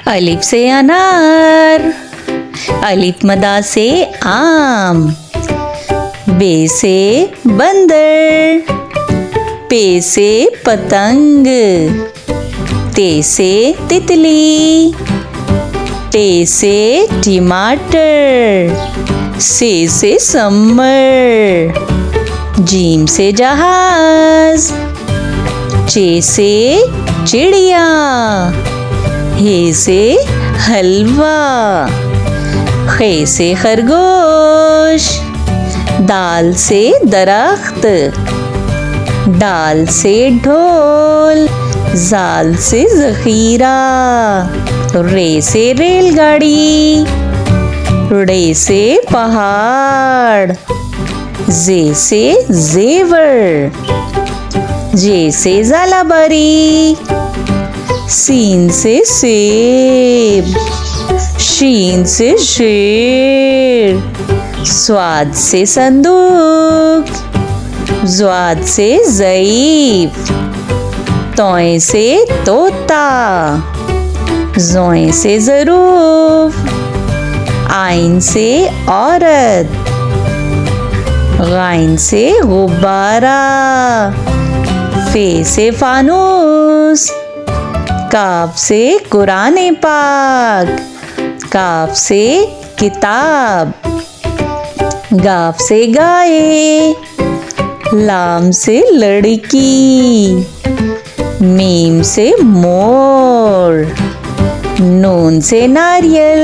अलिफ से अनार, अलिफ मदा से आम, बे से बंदर, पे से पतंग, ते से तितली, टे से टमाटर, से समर, जीम से जहाज, चे से चिड़िया, हे से हलवा, खे से खरगोश, दाल से दरख्त, दाल से ढोल, जाल से जखीरा, रे से रेलगाड़ी, रे से पहाड़, जे से जेवर, जे से ज़ालाबारी, सीन से सेब, शीन से शेर, स्वाद से संदूक, ज़्वाद से ज़ईफ, तोय से तोता, ज़ोय से ज़रूफ, आइन से औरत, गाइन से गुब्बारा, फे से फानूस, काफ से कुरान पाक, काफ से किताब, गाफ से गाय, लाम से लड़की, मीम से मोर, नून से नारियल,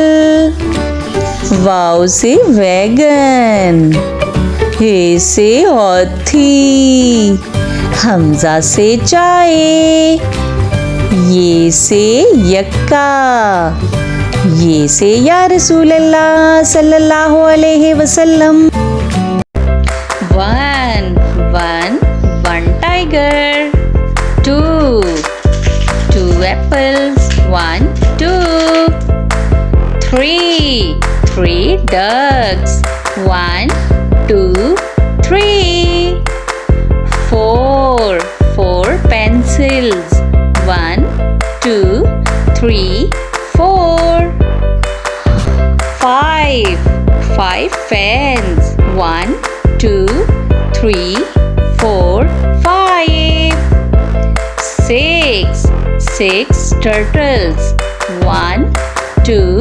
वाव से वैगन, हे से हाथी, हमजा से चाय, ये से यक्का, ये से या रसूल अल्लाह सल्लल्लाहु अलैहि वसल्लम। One tiger, two apples, 1, 2, 3 ducks, 1, 2, 3, 4 pencils, 1, 2, 3, 4, 5 fans, 1, 2, 3, 4, 5, 6 turtles, 1, 2,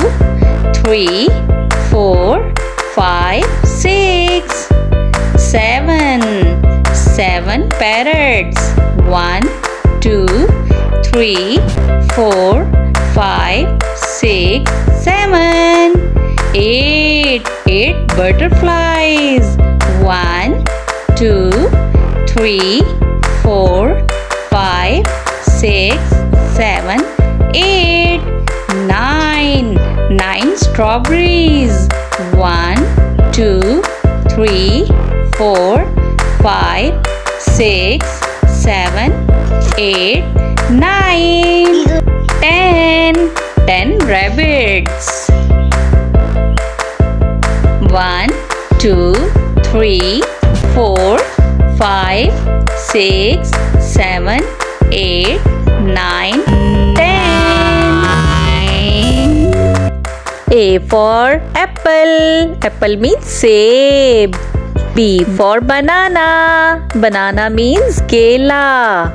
3, 4, 5, 6, 7 parrots, 1, 2, 3, 4, 5, 6, 7, 8 butterflies, 1, 2, 3, 4, 5, 6, 7, 8, 9 strawberries, 1, 2, 3, 4, 5, 6, 7, 8, 9, 10 rabbits, 1, 2, 3, 4, 5, 6, 7, 8, 9, 10. A for apple. Apple means seb. B for banana. Banana means kela.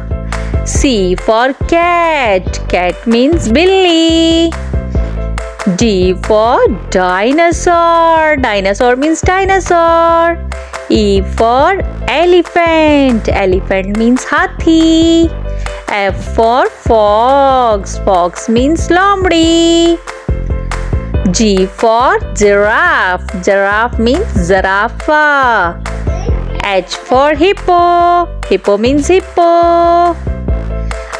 C for cat. Cat means billy. D for dinosaur. Dinosaur means dinosaur. E for elephant. Elephant means hathi. F for fox. Fox means lomdi. G for giraffe. Giraffe means zarafa. H for hippo. Hippo means hippo.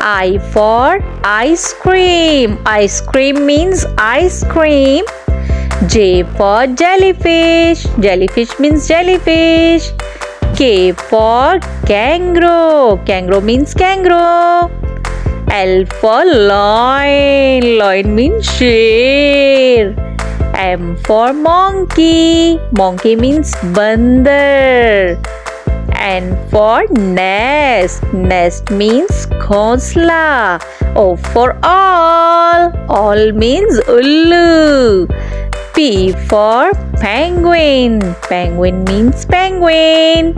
I for ice cream. Ice cream means ice cream. J for jellyfish. Jellyfish means jellyfish. K for kangaroo. Kangaroo means kangaroo. L for lion. Lion means sher. M for monkey. Monkey means bandar. N for nest. Nest means ghonsla. O for all. All Ul means ullu. P for penguin. Penguin means penguin.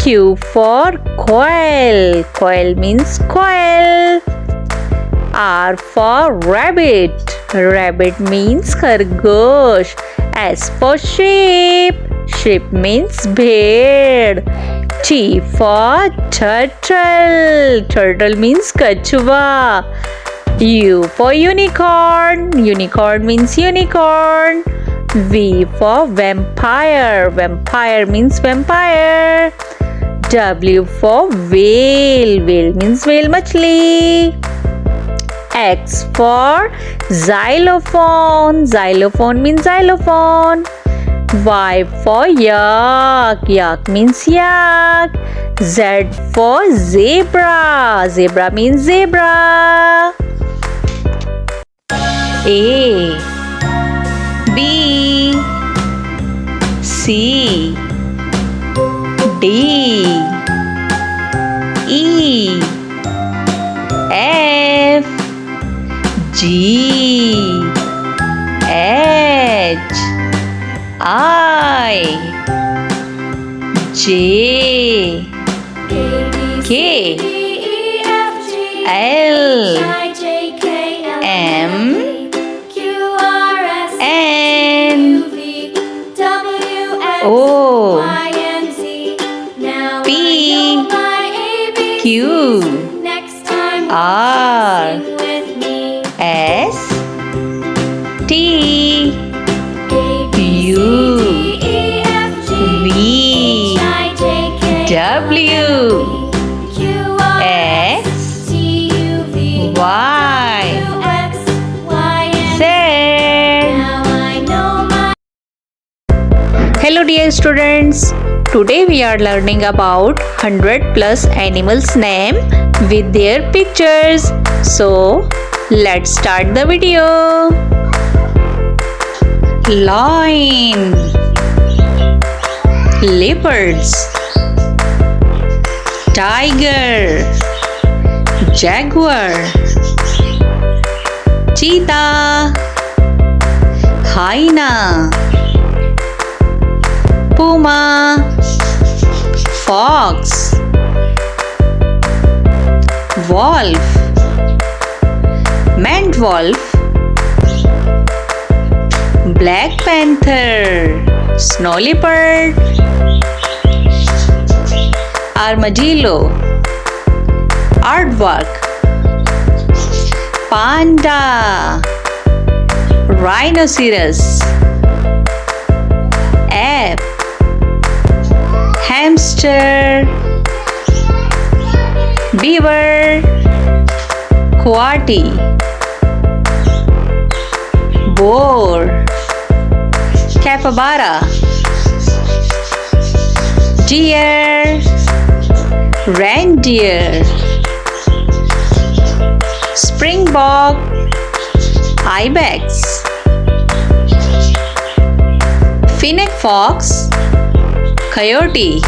Q for quail. Quail means quail. R for rabbit. Rabbit means khargosh. S for sheep. Sheep means bhed. T for turtle. Turtle means kachwa. U for unicorn. Unicorn means unicorn. V for vampire. Vampire means vampire. W for whale. Whale means whale machli. X for xylophone. Xylophone means xylophone. Y for yak. Yak means yak. Z for zebra. Zebra means zebra. A, B, C, D, E, F, G, H, I, J, K, L, M, N, O, P, Q, R, S, T, U, V, W, X, Y, Z. Hello dear students, today we are learning about 100 plus animals name with their pictures. So let's start the video. Lion, leopards, tiger, jaguar, cheetah, hyena, puma, fox, wolf, maned wolf, black panther, snow leopard, armadillo, aardvark, panda, rhinoceros, ape, hamster, beaver, coati, boar, capybara, deer, reindeer, springbok, ibex, fennec fox, coyote,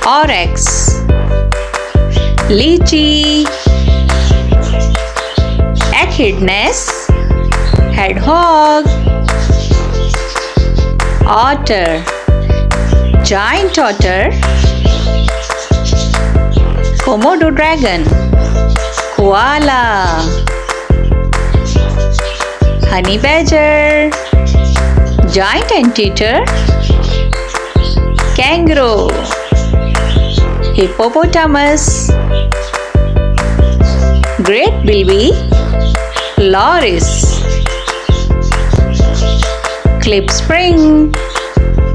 oryx, lychee, echidnas, hedgehog, otter, giant otter, Komodo dragon, koala, honey badger, giant anteater, kangaroo, hippopotamus, great bilby, loris, klipspring,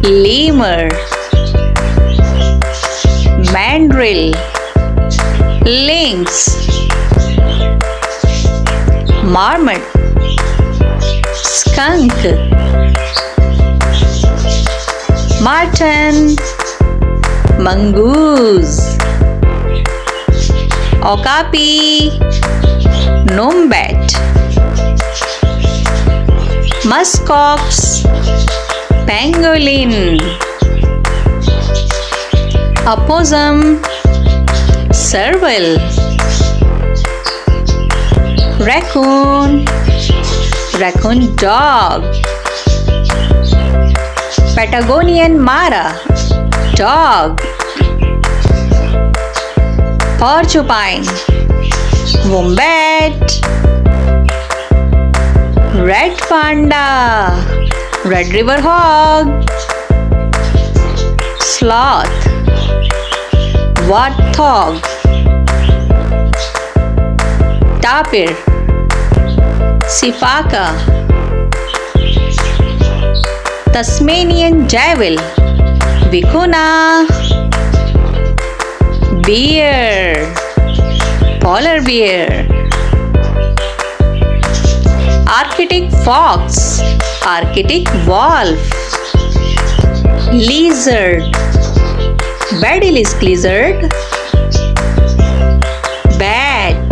lemur, mandrill, lynx, marmot, skunk, marten, mongoose, okapi, nombat, muskox, pangolin, opossum, serval, Raccoon. Raccoon dog. Patagonian Mara. Dog. Porcupine. Wombat. Red panda. Red river hog. Sloth. Warthog. Tapir. Sifaka. Tasmanian devil. Vicuna. Bear. Polar bear. Arctic fox. Arctic wolf. Lizard. Basilisk lizard. Bat.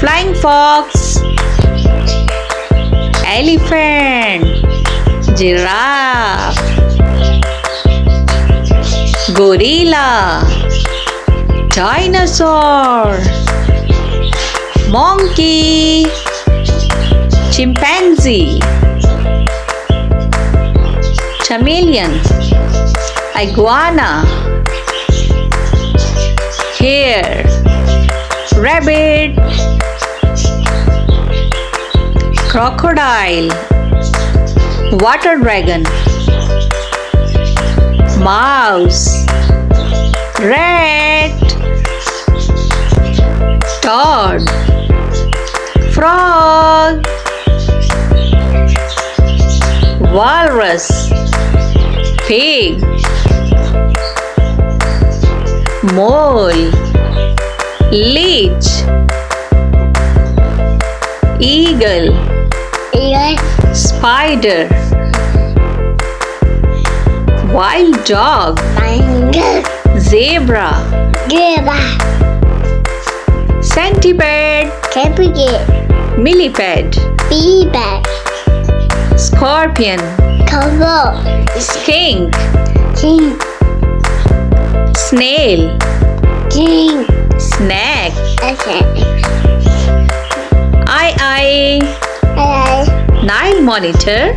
Flying fox. Elephant. Giraffe. Gorilla. Dinosaur. Monkey. Chimpanzee. Chameleon. Iguana. Hare. Rabbit. Crocodile. Water dragon. Mouse. Rat. Toad. Frog. Walrus. Pig. Mole. Leech. Eagle. Spider. Wild dog. Zebra. Centipede. Millipede. Scorpion. Skink. Snail. Snack. Nile monitor.